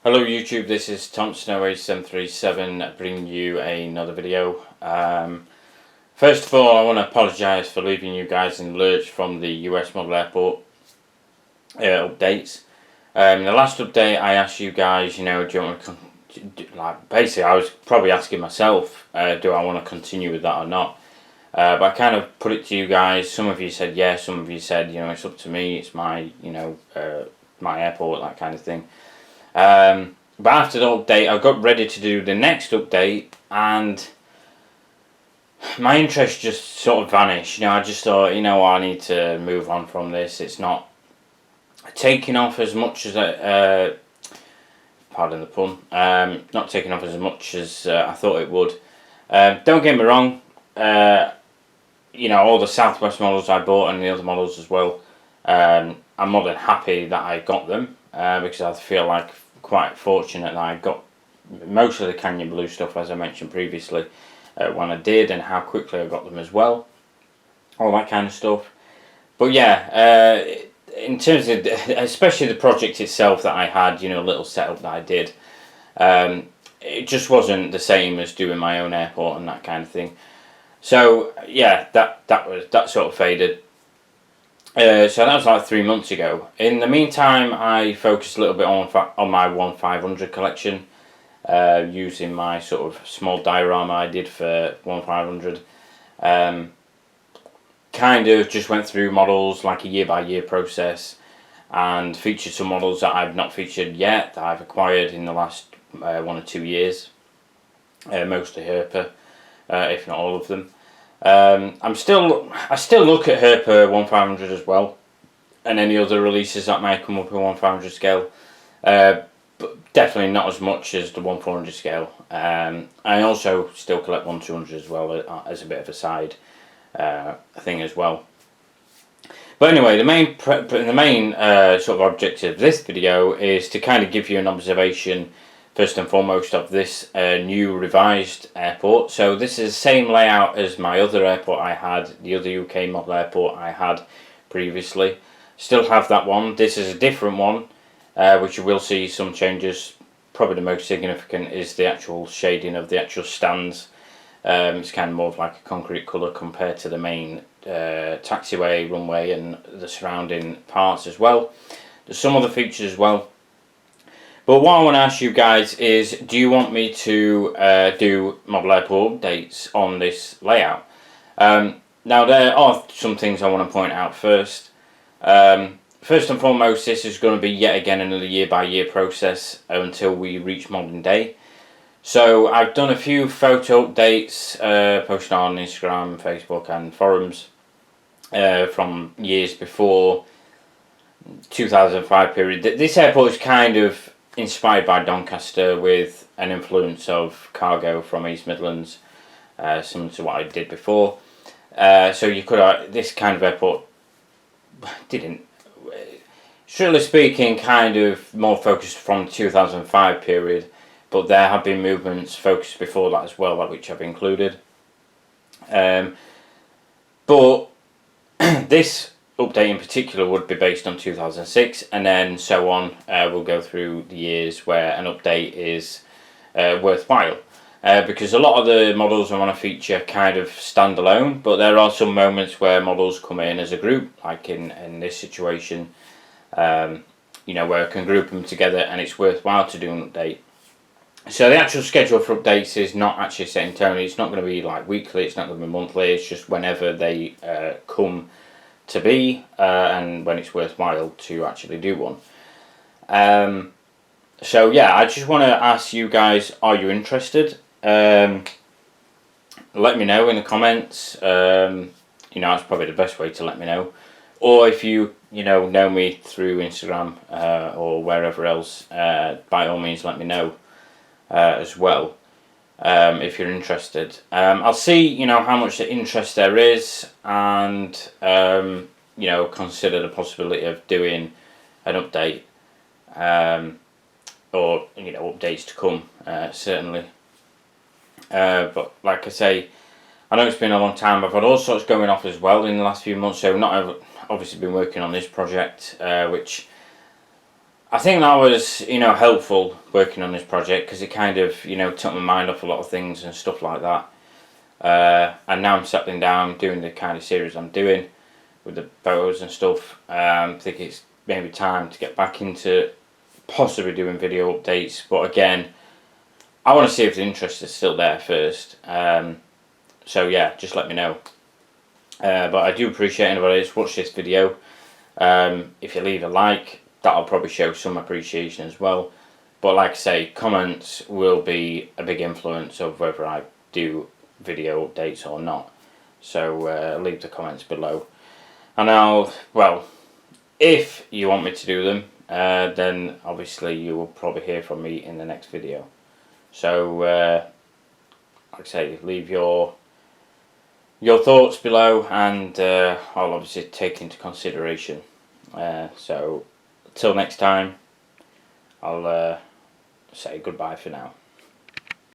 Hello YouTube, this is ThompsonOA737 bringing you another video. First of all, I want to apologise for leaving you guys in the lurch from the US Model Airport updates. The last update I asked you guys, do you want to, basically I was probably asking myself, do I want to continue with that or not? But I kind of put it to you guys. Some of you said yes, some of you said, it's up to me, it's my, my airport, that kind of thing. But after the update, I got ready to do the next update, and my interest just sort of vanished. I just thought, I need to move on from this. It's not taking off as much as pardon the pun. Not taking off as much as I thought it would. Don't get me wrong. All the Southwest models I bought and the other models as well. I'm more than happy that I got them because I feel like quite fortunate that I got most of the Canyon Blue stuff, as I mentioned previously, when I did, and how quickly I got them as well, all that kind of stuff. But yeah, in terms of especially the project itself that I had, a little setup that I did, it just wasn't the same as doing my own airport and that kind of thing. So yeah, that sort of faded. So that was like 3 months ago. In the meantime, I focused a little bit on my 1500 collection, using my sort of small diorama I did for 1500. Kind of just went through models like a year by year process, and featured some models that I've not featured yet that I've acquired in the last 1 or 2 years, mostly Herpa, if not all of them. I still look at Herpa 1500 as well, and any other releases that might come up in 1500 scale, but definitely not as much as the 1400 scale. I also still collect 1200 as well, as a bit of a side thing as well. But anyway, the main sort of objective of this video is to kind of give you an observation, first and foremost, of this new revised airport. So this is the same layout as my other airport I had, the other UK model airport I had previously. Still have that one. This is a different one, which you will see some changes. Probably the most significant is the actual shading of the actual stands. It's kind of more of like a concrete colour compared to the main taxiway, runway and the surrounding parts as well. There's some other features as well. But what I want to ask you guys is, do you want me to do model airport updates on this layout? Now there are some things I want to point out first. First and foremost, this is going to be yet again another year by year process until we reach modern day. So I've done a few photo updates, posted on Instagram, Facebook and forums from years before 2005 period. This airport is kind of inspired by Doncaster with an influence of cargo from East Midlands, similar to what I did before. So you could, this kind of airport didn't, strictly speaking, kind of more focused from 2005 period, but there have been movements focused before that as well, which I've included. But this update in particular would be based on 2006, and then so on. We'll go through the years where an update is worthwhile, because a lot of the models I want to feature kind of stand alone, but there are some moments where models come in as a group, like in this situation, where I can group them together and it's worthwhile to do an update. So the actual schedule for updates is not actually set in stone. It's not going to be like weekly, it's not going to be monthly, it's just whenever they come to be, and when it's worthwhile to actually do one. So yeah, I just want to ask you guys, are you interested? Let me know in the comments. That's probably the best way to let me know. Or if you know me through Instagram or wherever else, by all means let me know as well, if you're interested. I'll see how much the interest there is, and consider the possibility of doing an update, or updates to come, certainly. But like I say, I know it's been a long time. I've had all sorts going off as well in the last few months, so not obviously been working on this project, which I think that was, helpful working on this project, because it kind of, took my mind off a lot of things and stuff like that. And now I'm settling down, doing the kind of series I'm doing with the photos and stuff. I think it's maybe time to get back into possibly doing video updates, but again, I want to see if the interest is still there first. So yeah, just let me know. But I do appreciate anybody that's watched this video. If you leave a like, that'll probably show some appreciation as well. But like I say, comments will be a big influence of whether I do video updates or not. So leave the comments below. And if you want me to do them, then obviously you will probably hear from me in the next video. So, like I say, leave your thoughts below, and I'll obviously take into consideration. So, till next time, I'll say goodbye for now.